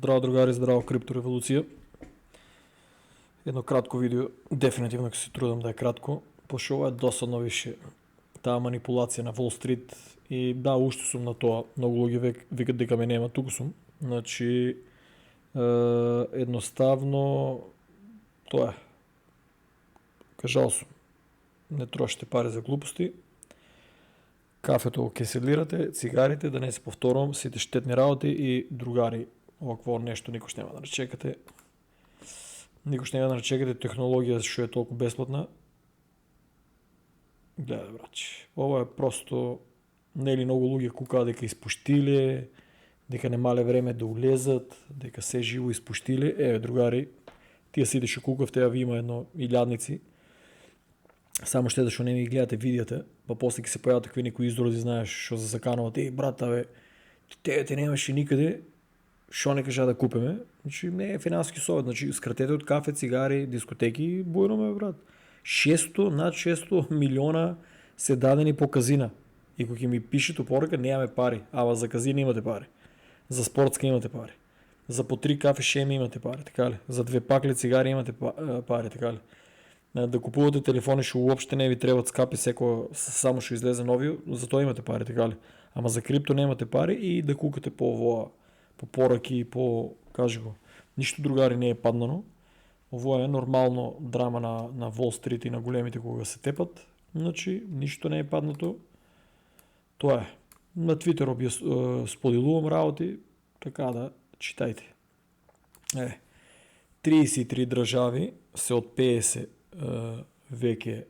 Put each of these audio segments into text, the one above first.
Здраво, другари, здраво, криптореволюция. Едно кратко видео, дефинитивно ако се трудам да е кратко, пошо е досадно више таа манипулација на Wall Street и да, уште сум на тоа. Многу луѓе викат дека ме нема, туку сум. Значи, едноставно, тоа е. Кажал сум. Не трошите пари за глупости. Кафето ќе седлирате, цигарите, да не се повторувам, сите штетни работи и другари, овакво нешто никош нема да речекате. Никош нема да речекате технологија што е толку бесплатна. Гледај, брачи, ова е просто, нели многу луѓе кукаат дека испуштиле, дека немале време да улезат, дека се живо испуштиле. Еве, другари, тие сите што кукавте, а ви има едно илјадници. Само ще да што не ми гледате видеото, па после ќе се појават такви некои изроди, знаеш, што се закануват, брата, бе, те немаше никаде, што не кажа да купиме. Значи не е финансски совет, значи скратете од кафе, цигари, дискотеки, бујно ме, брат. Над 600 милиона се дадени по казина. И кога ќе ми пишете порака, немаме пари, ама за казина имате пари. За спортска имате пари. За по 3 кафе шеми имате пари, така ли? За 2 пакли цигари имате пари, така ли? Да купувате телефони што уопште не ви требаат скапи, само што излезе нови, за тоа имате пари, така ли? Ама за крипто немате пари и да кукате по овоа, по пораки, по, кажи го, ништо другари не е паднано. Ово е нормално драма на Wall Street и на големите кога се тепат, значи ништо не е паднато. Тоа е. На Твитер споделувам работи, така да читајте. 33 држави се од 50 веќе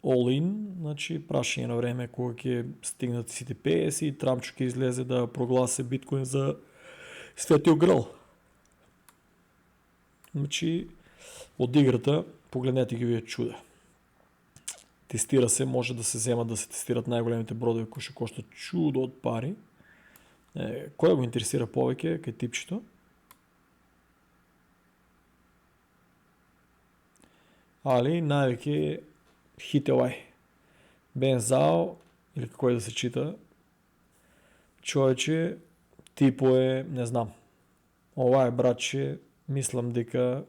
all-in, значи прашање на време кога ќе стигнат сите 50 и Трамчо ќе излезе да прогласи биткоин за светиот грал. Значи, од играта, погледнете ги вие чуда. Тестира се, може да се земат да се тестират најголемите бродови кои што коштат чудо од пари. Кој го интересира повеќе кај типчето? Али највеќе хит овај. Бензао, или како е да се чита, човече, типо е, не знам. Ова е, братче, мислам дека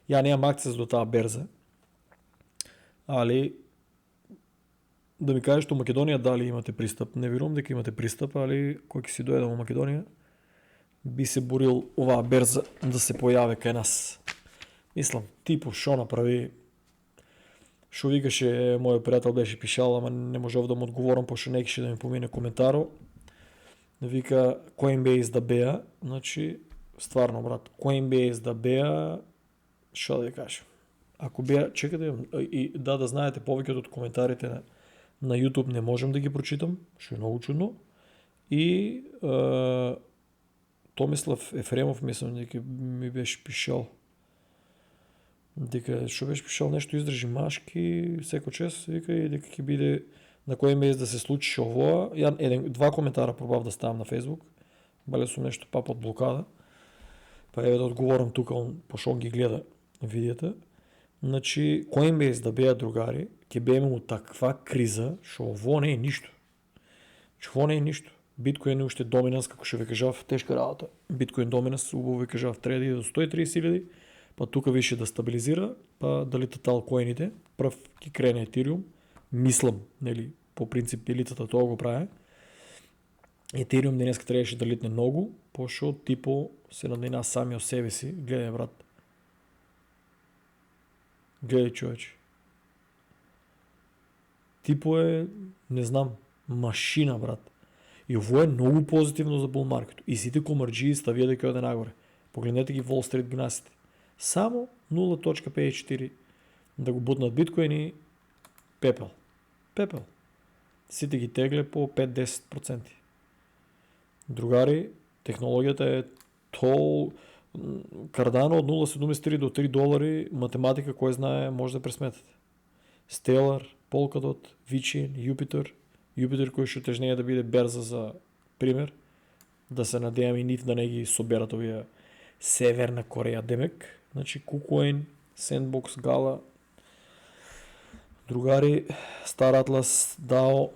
ја немам акцес до таа берза, али да ми кажеш што Македонија дали имате пристап. Не верувам дека имате пристап, али кој ќе си дојде во Македонија би се борил оваа берза да се појави кај нас. Мислам, типо шо направи, шо викаше мојот пријател беше пишал, ама не можев да му одговорам пошто не кеше да ми помине коментаро. Вика Coinbase да беа, значи стварно, брат, Coinbase да беа, шо да ви кажам. Ако беа, чекате, и да знаете повеќе од коментарите на YouTube не можам да ги прочитам, што е многу чудно. И Томислав Ефремов, мислам дека ми беше пишал, дека што беше пишал нешто издржи машки, секој час, вика и дека ќе биде на кој месец да се случи овоа. Ја два коментара пробав да ставам на Facebook, бале сум нешто пап од блокада. Па еве да одговорам тука, пошто он ги гледа видеото. Значи, Coinbase да беа, другари, ќе бееме у таква криза, што ово не е ништо. Ово не е ништо. Биткоин е уште доминанс, како што ви кажав, тешка работа. Биткоин доминанс, убаво ви кажав, треба да иде до 130.000, па тука више да стабилизира, па да литат алкоините, прв ќе крене Ethereum, мислам, нели, по принцип елитата тоа го прави. Ethereum денеска требаше да литне многу, пошто типо се наднина сами од себе си. Гледај, брат. Гледај, човече. Типо е, не знам, машина, брат. И ово е многу позитивно за bull маркетот. И сите комарџии ставија дека оде нагоре. Погледнете ги Wall Street гнасите. Само 0.54 да го бутнат биткоин и пепел. Пепел. Сите ги тегле по 5-10%. Другари, технологијата е Cardano од 0.73 до $3, математика кој знае може да пресметате. Stellar, Polkadot, Vichin, Jupiter кој што тежнее да биде берза за пример, да се надејам и нив да не ги соберат овие Северна Кореја демек. Значи KuCoin, Sandbox, Gala, другари, Star Atlas, DAO,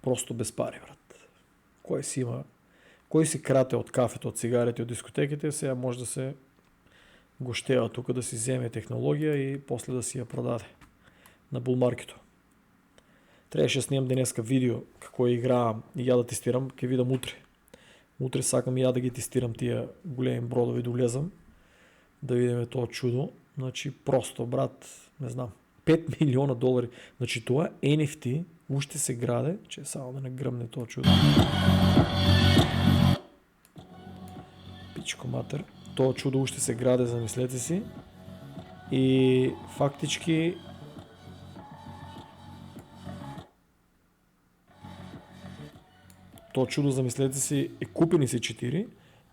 просто без пари, брат. Кој си има Кой си крате от кафето, от цигарите, от дискотеките, сега може да се гощева тук, да си вземе технология и после да си я продаде на булмаркето. Трябваше да снимам днеска видео, какво игра и я да тестирам, ке видам утре. Утре сакам и я да ги тестирам тия големи бродови, долезам, да видим това чудо. Значи просто, брат, не знам, 5 милиона долари. Значи това NFT още се граде, че само да не гръмне това чудо. Пичко матер. Това чудо още се граде, замислете си. И фактически то чудо, замислете си, е купени си 4,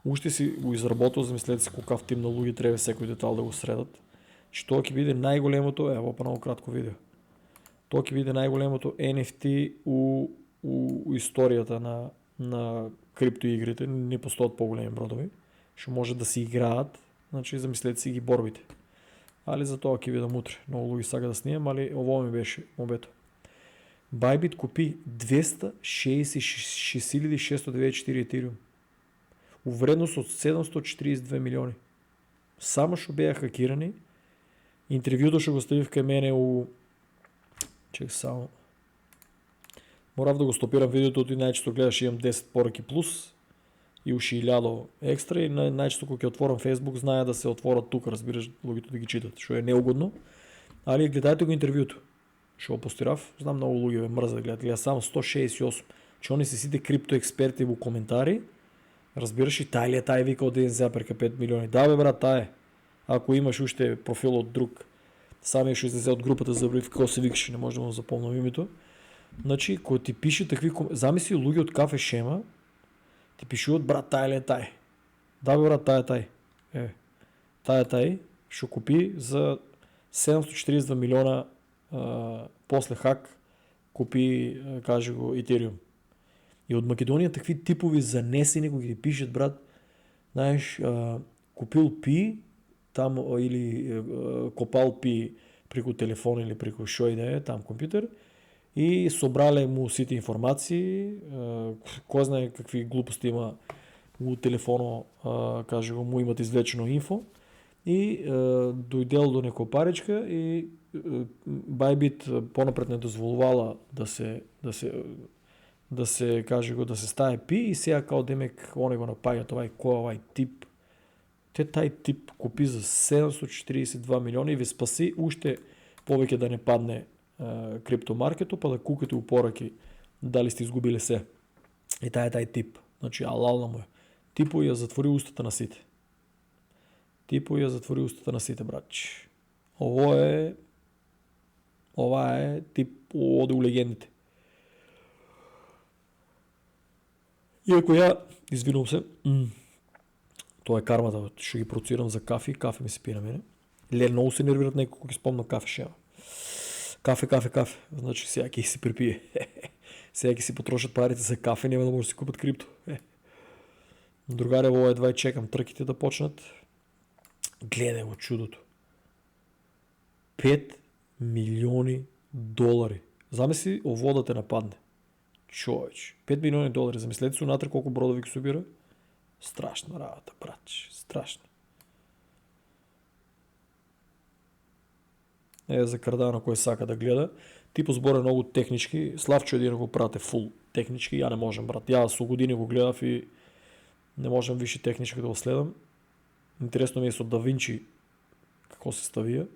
още си го изработил, замислете си колко тим на луги трябва всеки детал да го средат. Че това ки биде най-големото, по много кратко видео. Това ки биде най-големото NFT у историята на криптоигрите, не постоят по-големи бродови. Ще може да си играят, значи замислете си ги борбите. Али за това ки видам утре. Много луги сага да снимам, али ово ми беше мобето. Bybit купи 266 694 етириум. У вредност от 742 милиони. Само ще бяха хакирани. Интервюто ще го стави в мене у... Чек само. Морав да го стопирам видеото, от и най-често гледаш, имам 10 поръки плюс и уши 1000 екстра и най-често когато отворям Facebook, зная да се отворят тук, разбираш, логито да ги читат, що е неугодно. Али гледайте го интервюто. Ще го постирав, знам много луги мърза да гледат. Гледа само 168. Че они си сите криптоексперти в коментари. Разбираш и тай ли е тай вика от един заперка 5 милиони. Да бе брат, тай е. Ако имаш още профил от друг, сами ще излезе от групата за в какво се викаш, не може да му запомням името. Значи, когато ти пише такви замисли луги от кафе шема, ти пише от брат, тай ли е тай. Да бе брат, тай е тай. Тай ще купи за 742 милиона после хак купи, каже го, Ethereum. И от Македония такви типови занесени, го ги пишат, брат, знаеш, купил пи, там или копал пи прико телефон или прико шо и да е, там компютър, и собрали му сите информации, кой знае какви глупости има у телефона, каже го, му имат извлечено инфо, и дойдел до някаква паричка и Bybit по-напред не дозволувала да се каже го, да се стае пи и сега као демек он го напага това и кой тип. Тай тип купи за 742 милиона и ви спаси още повече да не падне криптомаркето, па да кукате упораки дали сте изгубили се. И тай тип. Значи алална му е. Типо я затвори устата на сите. Братче. Това е тип оде у легендите. И ако извинувам се, това е кармата, ще ги процирам за кафе ми се пие на мене. Много се нервират някой, ако ги спомна кафе ще има. Кафе. Значи всяки си припие. Всяки си потрошат парите за кафе, няма да може да си купат крипто. Другаря, едва и чекам тръките да почнат. Гледай го чудото. 5 милиони долари. Замисли, ово да те нападне. Човеч. 5 милиони долари. Замислете си унатре колко бродови ги събира. Страшна работа, братче. Страшна. За Кардано, кой сака да гледа. Типо сбор е много технички. Славчо един го прате фул технички. Я не можем, брат. Я с години го гледав и не можем висше технички да го следам. Интересно ми е с от Да Винчи какво се ставия.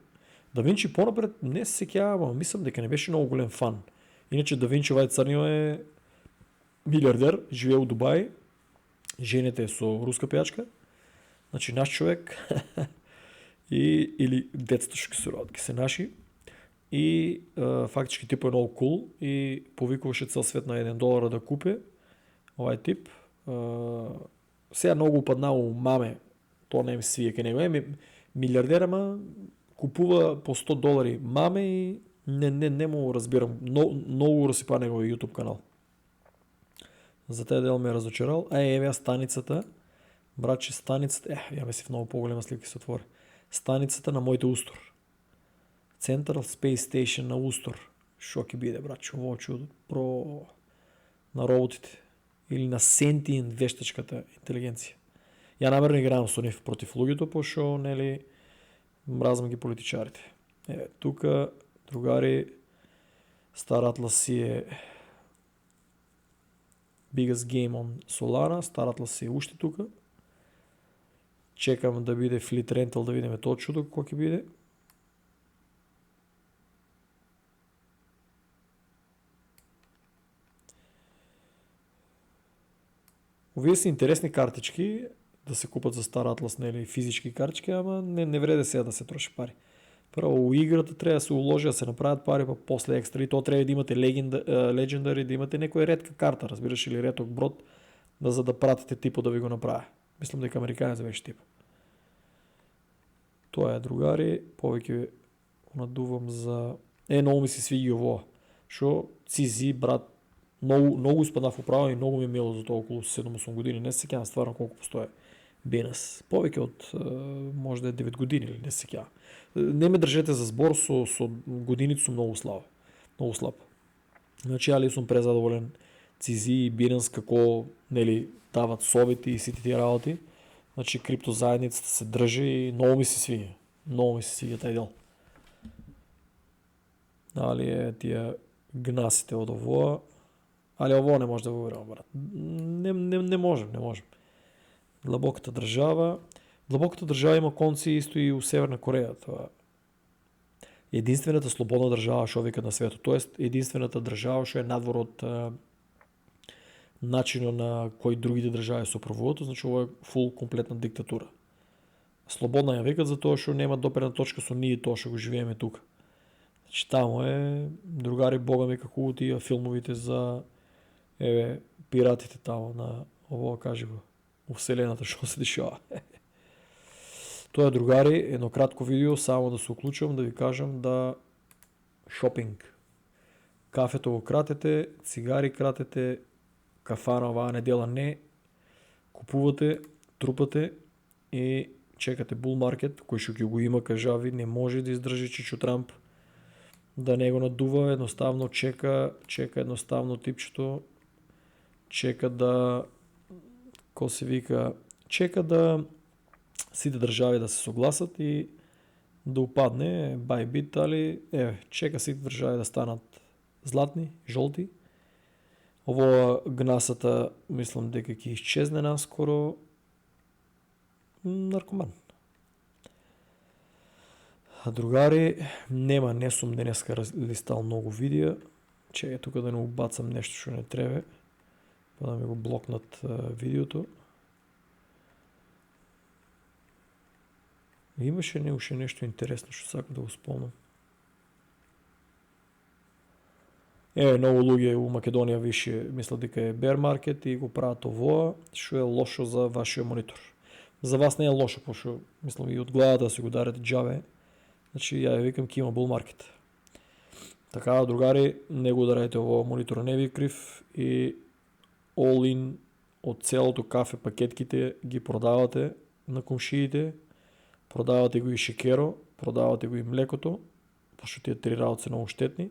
Да Винчи по-напред не се секява, мислям дека не беше много голем фан. Иначе Да Винчи Църнио е милиардер, живее в Дубай, жените е со руска пиячка, значи наш човек или детството ще се родят, се наши. И фактически тип е много кул и повикваше цял свет на $1 да купи тип. Сега много упаднало маме, то не ми свие ке него е, милиардер, ама купува по $100 маме и не му разбирам. Много разсипа неговия YouTube канал. За тези дел ме е разочарал. Станицата. Братче, станицата. Я си в много по-голема сливка се отвори. Станицата на моите Устор. Central Space Station на Устор. Шоки биде, братче. Ово чудо. На роботите. или на сентиен вештачката интелигенција. Ја намерно играам со нив против луѓето, пошто нели мразам ги политичарите. Тука другари Star Atlas си е biggest game on Solana, Star Atlas си е уште тука. Чекам да биде Fleet Rental да видиме тоа чудо кој ќе биде. Овие се интересни картички да се купат за Star Atlas, нели физички картички, ама не вреде сега да се троши пари. Прво у играта треба да се уложи, да се направат пари, па после екстра. И то треба да имате Legendary, да имате некоја ретка карта, разбираш, или реток брод, за да пратите типо да ви го направи. Мислам дека американец беше тип. Тоа е, другари, повеќе надувам за... многу ми се свиѓа ово. Шо CZ, брат, многу испаднав управо и многу ми е мило за тоа околу 7-8 години. Не се сеќавам стварно колку постоje Binance. Повеќе од може да е 9 години или не се сеќавам. Не ме држете за збор, со годините сум многу слаб. Многу слаб. Значи, али сум презадоволен CZ и Binance како, нели, дават совети и сите тие работи. Значи, крипто заедницата се држи и многу ми се свиѓа. Многу ми се свиѓа тај дел. Али е тие гнасите од овоа. Али овоа не може да го верувам, брат. Не можем. Длабоката држава има конци исто и у Северна Кореја. Тоа единствената слободна држава што викат на светот. Тоест, единствената држава што е надвор од начинот на кој другите држави се управуваат, значи ова е фул комплетна диктатура. Слободна ја викат за тоа што нема допирна точка со ние тоа што го живееме тука. Значи таму е, другари, бога ми како у тие филмовите за пиратите таму на овоа, кажи го, у вселената што се дешава. Тоа е, другари, едно кратко видео, само да се уклучувам да ви кажам да шопинг. Кафето го кратете, цигари кратете, кафана оваа недела не, купувате, трупате и чекате bull market, кој што ќе го има, кажави, не може да издржи Чичо Трамп, да не го надува, едноставно чека едноставно типчето, чека да, ко се вика, чека да сите држави да се согласат и да упадне Bybit, али чека сите држави да станат златни, жолти. Ово гнасата, мислам дека ќе исчезне наскоро. Наркоман. А, другари, не сум денеска листал многу видеа. Чекај тука да не убацам нешто што не треба, па да ми го блокнат видеото. Имаше уште нешто интересно што сакам да го спомнам. Многу луѓе у Македонија више мислат дека е bear market и го прават овоа, што е лошо за вашиот монитор. За вас не е лошо, пошто мислам и од главата да се го дарете џабе. Значи ја викам ќе има bull market. Така, другари, не го ударете овоа монитор, не ви крив, и all in од целото кафе пакетките ги продавате на комшиите, продавате го и шекеро, продавате го и млекото, пошто тие три работи се многу штетни.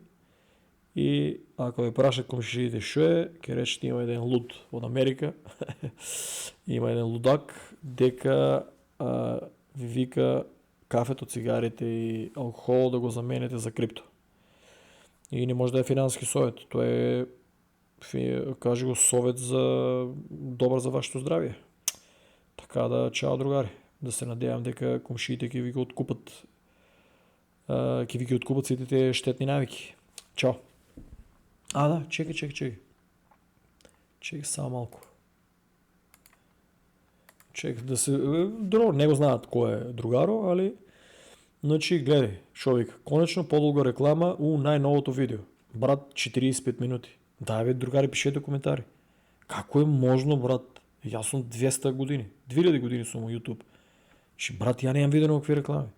И ако ве прашат комшиите што е, ќе речете има еден луд од Америка, има еден лудак, дека ви вика кафето, цигарите и алкохол да го замените за крипто. И не може да е финансски совет, тоа е, кажи го, совет за добар за вашето здравје. Така да, чао, другари, да се надевам дека комшиите ќе ви го откупат, ќе ви ги откупат сите тие штетни навики. Чао. Да, чекај. Чекај само малку. Чекај да се... Добро, не го знаат кој е другаро, али... Значи, гледај, шо вика, конечно подолга реклама у најновото видео. Брат, 45 минути. Дај, другари, пишете коментари. Како е можно, брат? Јас сум 200 години. 2000 години сум у YouTube. Брат, ја немам видено какви реклами.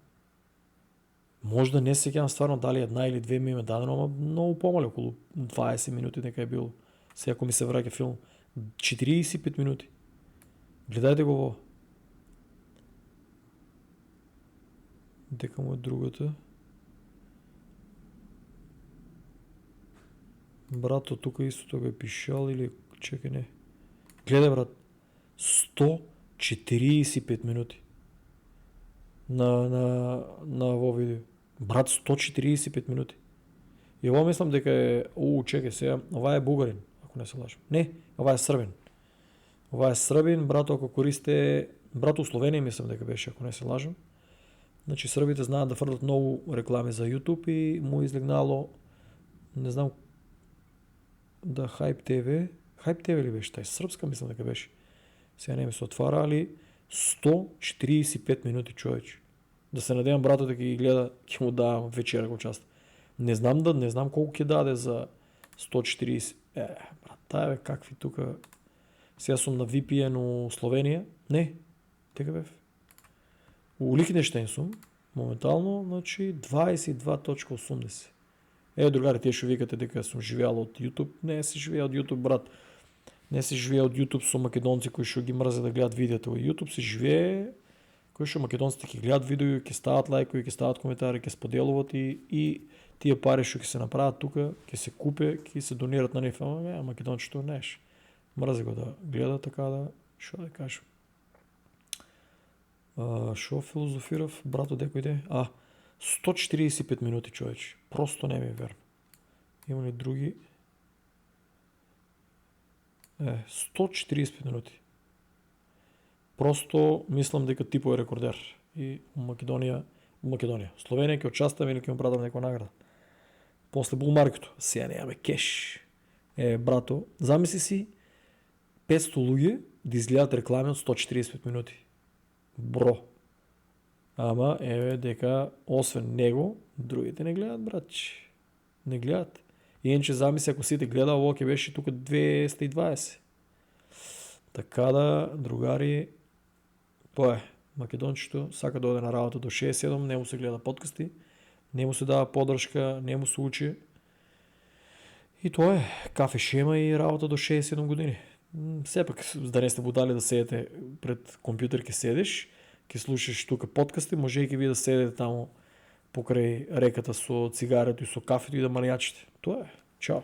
Може да не се сеќавам стварно дали една или две ми име дадено, ама многу помале, околу 20 минути дека е било. Сега ако ми се враќа филм, 45 минути. Гледајте го во. Дека му е другата. Брато, тука исто тоа го е пишал или чекај не. Гледай, брат, 145 минути на ово видео. Брат, 145 минути. И ово мислам дека е, чекай сега, ова е бугарин, ако не се лажам. Не, ова е србин. Ова е србин, брато, ако користе, брато у Словенија мислам дека беше, ако не се лажам. Значи србите знаат да фрлат многу реклами за YouTube и му излегнало, не знам, да Hype TV ли беше тај, српска мислам дека беше. Сега не ми се отвара, али 145 минути, човече. Да се надевам брато дека ги гледа, ќе му давам вечера го част. Не знам колку ќе даде за 140. Брат, таа какви тука. Сега сум на VPN у Словенија. Не, дека бев. У Лихтенштейн сум, моментално, значи 22.80. Другари, тие што викате дека сум живеал од YouTube. Не се живеа од YouTube, брат. Не се живее од YouTube со македонци кои што ги мрзе да гледат видеото. Од YouTube се живее кои што македонците ќе гледат видео, ќе стават лајкови, ќе стават коментари, ќе споделуваат и тие пари што ќе се направат тука, ќе се купе, ќе се донират на нив. Македончето неш. Мрзе го да гледа, така да, што да кажам. Шо филозофирав, брато, дека иде? 145 минути, човече. Просто не ми е верно. Има ли други? 145 минути. Просто мислам дека типо е рекордер. И Македонија, Словенија ќе участвам или ќе му пратам некоја награда. После булмаркето, сега немаме кеш. Брато, замисли си 500 луѓе да изгледат реклами од 145 минути. Бро. Ама, дека освен него, другите не гледат, братче. Не гледат. Иначе замисли, ако сите гледа, ово ќе беше тука 220. Така да, другари, македончето сака да оде на работа до 6-7, не му се гледа подкасти, не му се дава поддршка, не му се учи. И тоа е, кафе шема и работа до 6-7 години. Сепак, да не сте будали да седете пред компјутер, ќе седеш, ќе слушаш тука подкасти, може и ќе ви да седете таму покрај реката со цигарето и со кафето и да манијачите. Тоа е. Чао.